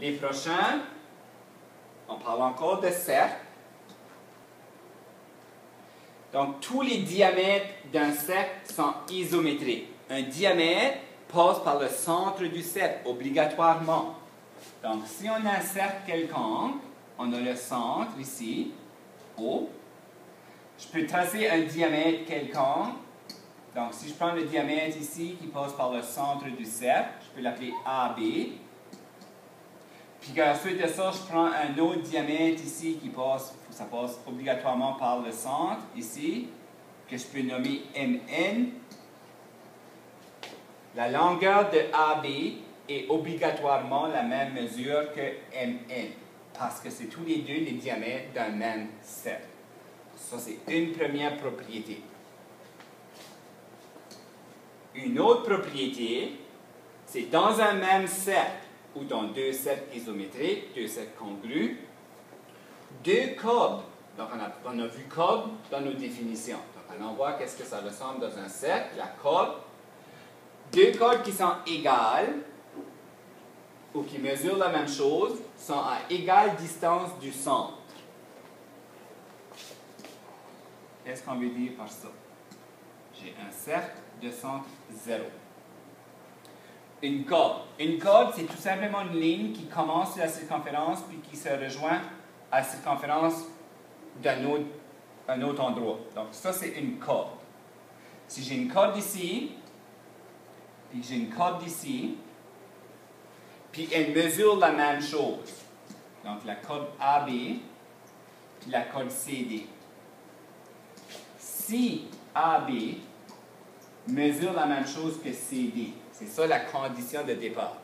Les prochains, on parle encore de cercle. Donc, tous les diamètres d'un cercle sont isométriques. Un diamètre passe par le centre du cercle, obligatoirement. Donc, si on a un cercle quelconque, on a le centre ici, O. Je peux tracer un diamètre quelconque. Donc, si je prends le diamètre ici qui passe par le centre du cercle, je peux l'appeler AB. Puis ensuite de ça, je prends un autre diamètre ici qui passe, ça passe obligatoirement par le centre, ici, que je peux nommer MN. La longueur de AB est obligatoirement la même mesure que MN, parce que c'est tous les deux les diamètres d'un même cercle. Ça, c'est une première propriété. Une autre propriété, c'est dans un même cercle, ou dans deux cercles isométriques, deux cercles congrus, deux cordes. Donc, on a vu corde dans nos définitions. Donc, allons voir qu'est-ce que ça ressemble dans un cercle, la corde. Deux cordes qui sont égales, ou qui mesurent la même chose, sont à égale distance du centre. Qu'est-ce qu'on veut dire par ça? J'ai un cercle de centre 0. Une corde. Une corde, c'est tout simplement une ligne qui commence à la circonférence puis qui se rejoint à la circonférence d'un autre endroit. Donc, ça, c'est une corde. Si j'ai une corde ici, puis j'ai une corde ici, puis elles mesurent la même chose. Donc, la corde AB, puis la corde CD. Si AB mesure la même chose que CD, c'est ça la condition de départ.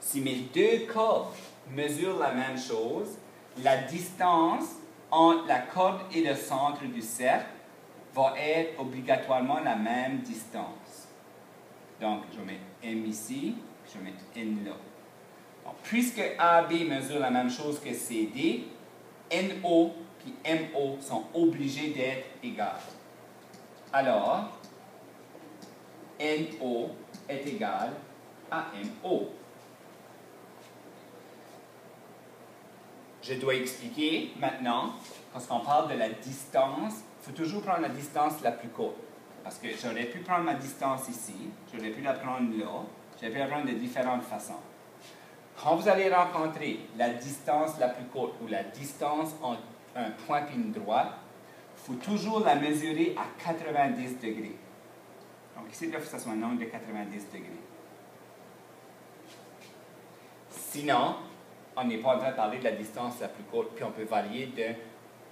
Si mes deux cordes mesurent la même chose, la distance entre la corde et le centre du cercle va être obligatoirement la même distance. Donc, je vais mettre M ici, je vais mettre N là. Donc, puisque AB mesure la même chose que CD, NO et MO sont obligés d'être égales. Alors, NO est égal à MO. Je dois expliquer maintenant, quand on parle de la distance, il faut toujours prendre la distance la plus courte. Parce que j'aurais pu prendre ma distance ici, j'aurais pu la prendre là, j'aurais pu la prendre de différentes façons. Quand vous allez rencontrer la distance la plus courte ou la distance entre un point et une droite, il faut toujours la mesurer à 90 degrés. Donc ici, il faut que ce soit un angle de 90 degrés. Sinon, on n'est pas en train de parler de la distance la plus courte, puis on peut varier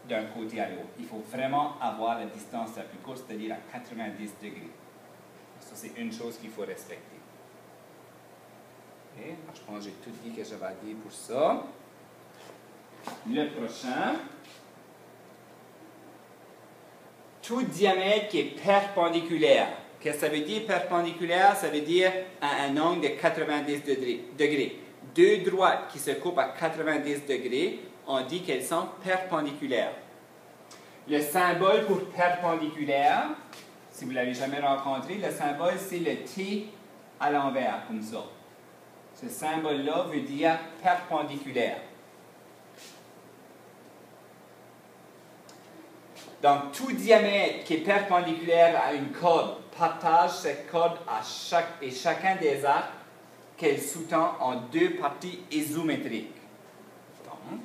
d'un côté à l'autre. Il faut vraiment avoir la distance la plus courte, c'est-à-dire à 90 degrés. Ça, c'est une chose qu'il faut respecter. Okay. Je pense que j'ai tout dit que j'avais à dire pour ça. Le prochain. Tout diamètre qui est perpendiculaire. Qu'est-ce que ça veut dire perpendiculaire? Ça veut dire à un angle de 90 degrés. Deux droites qui se coupent à 90 degrés, on dit qu'elles sont perpendiculaires. Le symbole pour perpendiculaire, si vous ne l'avez jamais rencontré, le symbole c'est le T à l'envers, comme ça. Ce symbole-là veut dire perpendiculaire. Donc, tout diamètre qui est perpendiculaire à une corde partage cette corde à chacun des arcs qu'elle sous-tend en deux parties isométriques. Donc,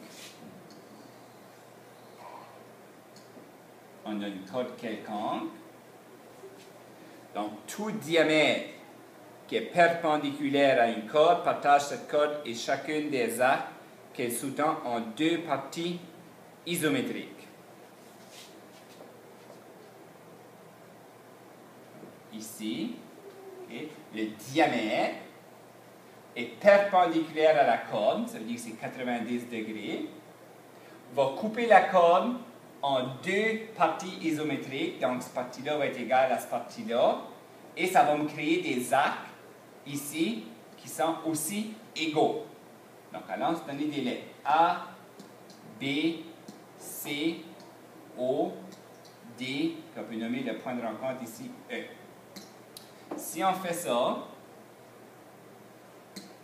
on a une corde quelconque. Donc, tout diamètre qui est perpendiculaire à une corde partage cette corde et chacune des arcs qu'elle sous-tend en deux parties isométriques. Ici, okay, le diamètre est perpendiculaire à la corde, ça veut dire que c'est 90 degrés, va couper la corde en deux parties isométriques, donc cette partie-là va être égale à cette partie-là, et ça va me créer des arcs ici qui sont aussi égaux. Donc, allons se donner des lettres A, B, C, O, D, qu'on peut nommer le point de rencontre ici, E. Si on fait ça,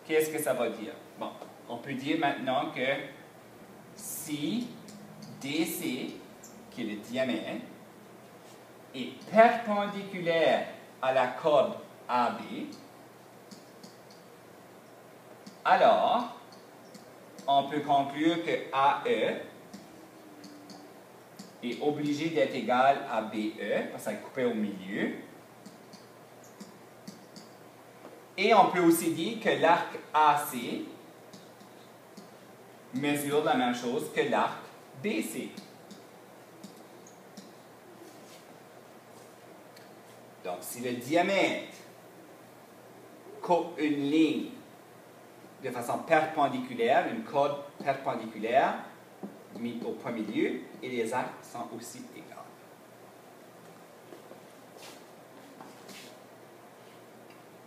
qu'est-ce que ça va dire? Bon, on peut dire maintenant que si DC, qui est le diamètre, est perpendiculaire à la corde AB, alors on peut conclure que AE est obligé d'être égal à BE, parce que ça est coupé au milieu. Et on peut aussi dire que l'arc AC mesure la même chose que l'arc BC. Donc, si le diamètre coupe une ligne de façon perpendiculaire, une corde perpendiculaire mise au point milieu, et les arcs sont aussi égaux.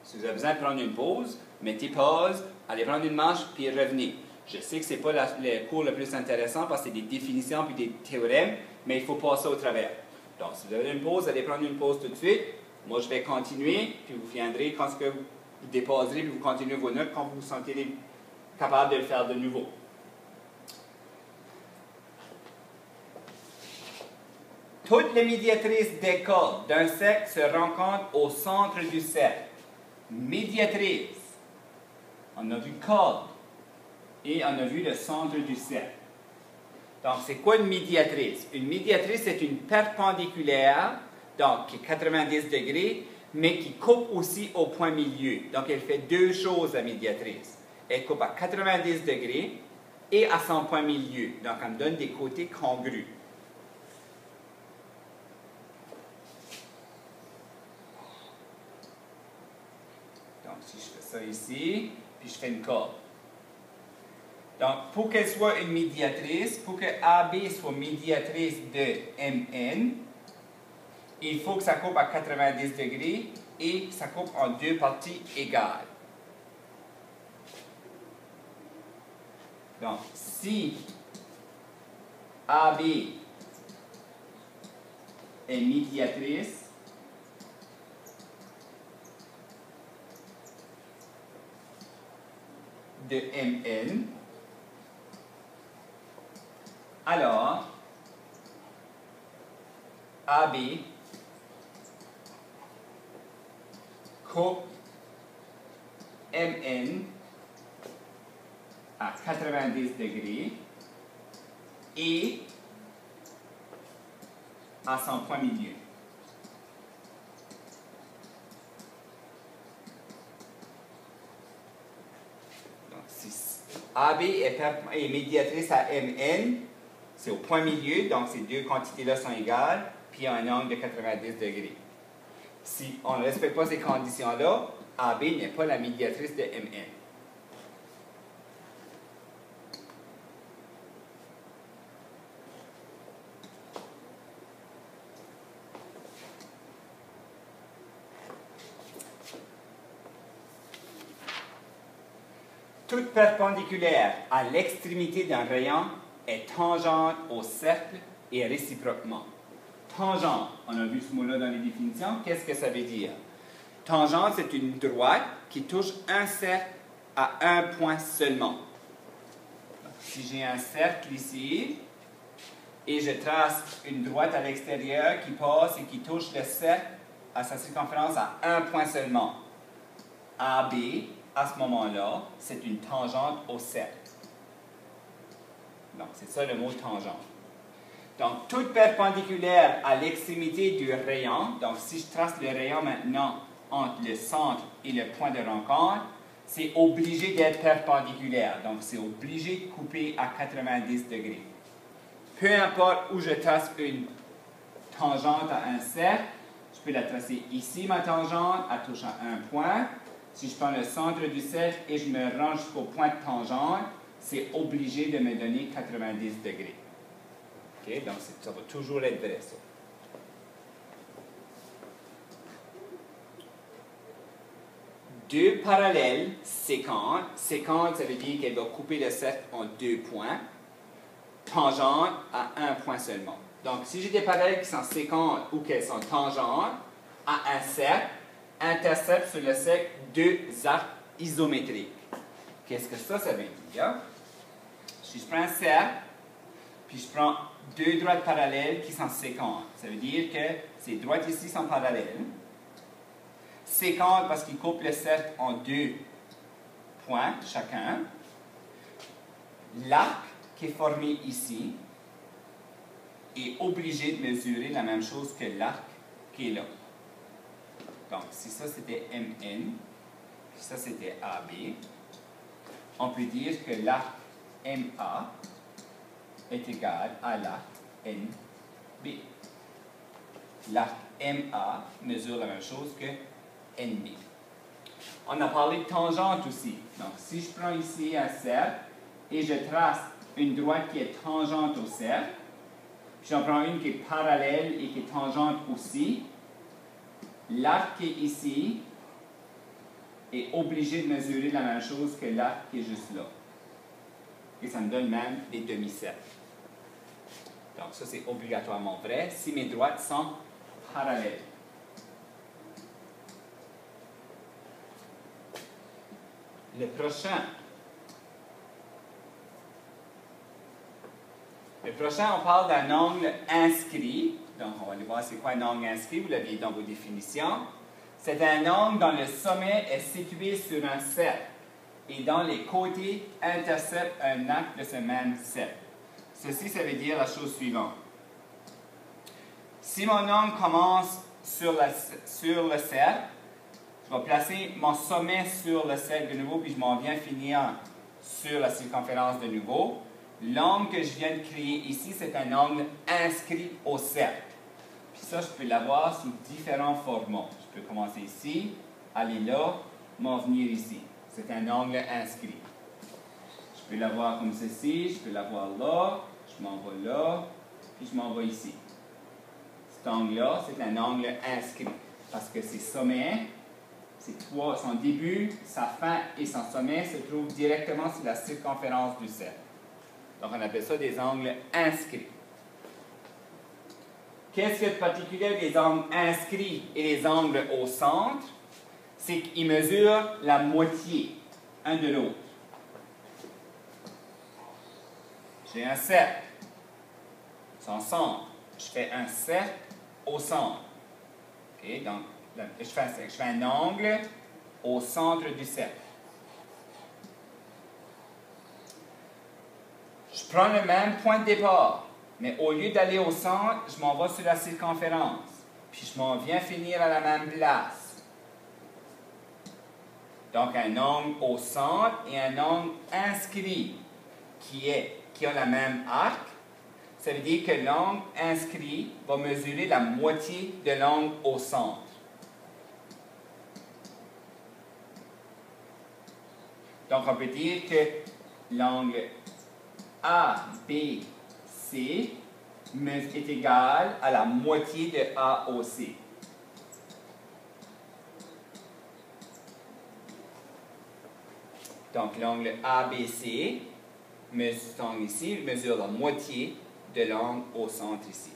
Si vous avez besoin de prendre une pause, mettez pause, allez prendre une marche, puis revenez. Je sais que ce n'est pas le cours le plus intéressant parce que c'est des définitions puis des théorèmes, mais il faut passer au travers. Donc, si vous avez une pause, allez prendre une pause tout de suite. Moi, je vais continuer, puis vous viendrez quand vous dépasserez, puis vous continuez vos notes quand vous vous sentez capable de le faire de nouveau. Toutes les médiatrices des cordes d'un cercle se rencontrent au centre du cercle. Médiatrice. On a vu corde et on a vu le centre du cercle. Donc, c'est quoi une médiatrice? Une médiatrice, c'est une perpendiculaire, donc qui est 90 degrés, mais qui coupe aussi au point milieu. Donc, elle fait deux choses, la médiatrice. Elle coupe à 90 degrés et à son point milieu. Donc, elle me donne des côtés congrus. Donc, si je fais ça ici, puis je fais une corde. Donc, pour qu'elle soit une médiatrice, pour que AB soit médiatrice de MN, il faut que ça coupe à 90 degrés et ça coupe en deux parties égales. Donc, si AB est médiatrice, de MN, alors AB coupe MN à 90 degrés et à son point milieu. Donc, si AB est médiatrice à MN, c'est au point milieu, donc ces deux quantités-là sont égales, puis il y a un angle de 90 degrés. Si on ne respecte pas ces conditions-là, AB n'est pas la médiatrice de MN. Toute perpendiculaire à l'extrémité d'un rayon est tangente au cercle et réciproquement. Tangente, on a vu ce mot-là dans les définitions. Qu'est-ce que ça veut dire? Tangente, c'est une droite qui touche un cercle à un point seulement. Donc, si j'ai un cercle ici, et je trace une droite à l'extérieur qui passe et qui touche le cercle à sa circonférence à un point seulement. AB, à ce moment-là, c'est une tangente au cercle. Donc, c'est ça le mot tangente. Donc, toute perpendiculaire à l'extrémité du rayon, donc si je trace le rayon maintenant entre le centre et le point de rencontre, c'est obligé d'être perpendiculaire. Donc, c'est obligé de couper à 90 degrés. Peu importe où je trace une tangente à un cercle, je peux la tracer ici, ma tangente, à touchant un point. Si je prends le centre du cercle et je me rends jusqu'au point de tangente, c'est obligé de me donner 90 degrés. Okay? Donc, ça va toujours être vrai, ça. Deux parallèles sécantes. Sécante, ça veut dire qu'elle va couper le cercle en deux points. Tangente à un point seulement. Donc, si j'ai des parallèles qui sont sécantes ou qu'elles sont tangentes à un cercle, interceptent sur le cercle deux arcs isométriques. Qu'est-ce que ça veut dire? Si je prends un cercle, puis je prends deux droites parallèles qui sont séquentes, ça veut dire que ces droites ici sont parallèles. Séquentes parce qu'ils coupent le cercle en deux points chacun. L'arc qui est formé ici est obligé de mesurer la même chose que l'arc qui est là. Donc, si ça c'était MN, puis ça c'était AB, on peut dire que l'arc MA est égal à l'arc NB. L'arc MA mesure la même chose que NB. On a parlé de tangente aussi. Donc, si je prends ici un cercle et je trace une droite qui est tangente au cercle, puis j'en prends une qui est parallèle et qui est tangente aussi, l'arc qui est ici est obligé de mesurer la même chose que l'arc qui est juste là. Et ça me donne même des demi-cercles. Donc ça, c'est obligatoirement vrai si mes droites sont parallèles. Le prochain, on parle d'un angle inscrit. Donc, on va aller voir c'est quoi un angle inscrit. Vous l'aviez dans vos définitions. C'est un angle dont le sommet est situé sur un cercle et dont les côtés interceptent un axe de ce même cercle. Ceci, ça veut dire la chose suivante. Si mon angle commence sur le cercle, je vais placer mon sommet sur le cercle de nouveau, puis je m'en viens finir sur la circonférence de nouveau. L'angle que je viens de créer ici, c'est un angle inscrit au cercle. Puis ça, je peux l'avoir sous différents formats. Je peux commencer ici, aller là, m'en venir ici. C'est un angle inscrit. Je peux l'avoir comme ceci, je peux l'avoir là, je m'en vais là, puis je m'en vais ici. Cet angle-là, c'est un angle inscrit. Parce que ses sommets, son début, sa fin et son sommet se trouvent directement sur la circonférence du cercle. Donc, on appelle ça des angles inscrits. Qu'est-ce qu'il y a de particulier avec les angles inscrits et les angles au centre? C'est qu'ils mesurent la moitié, un de l'autre. J'ai un cercle, son centre. Je fais un cercle au centre. Okay? Donc, je fais un angle au centre du cercle. Je prends le même point de départ, mais au lieu d'aller au centre, je m'en vais sur la circonférence. Puis je m'en viens finir à la même place. Donc un angle au centre et un angle inscrit qui a la même arc. Ça veut dire que l'angle inscrit va mesurer la moitié de l'angle au centre. Donc on peut dire que l'angle ABC est égal à la moitié de AOC. Donc l'angle ABC, cet angle ici, mesure la moitié de l'angle au centre ici.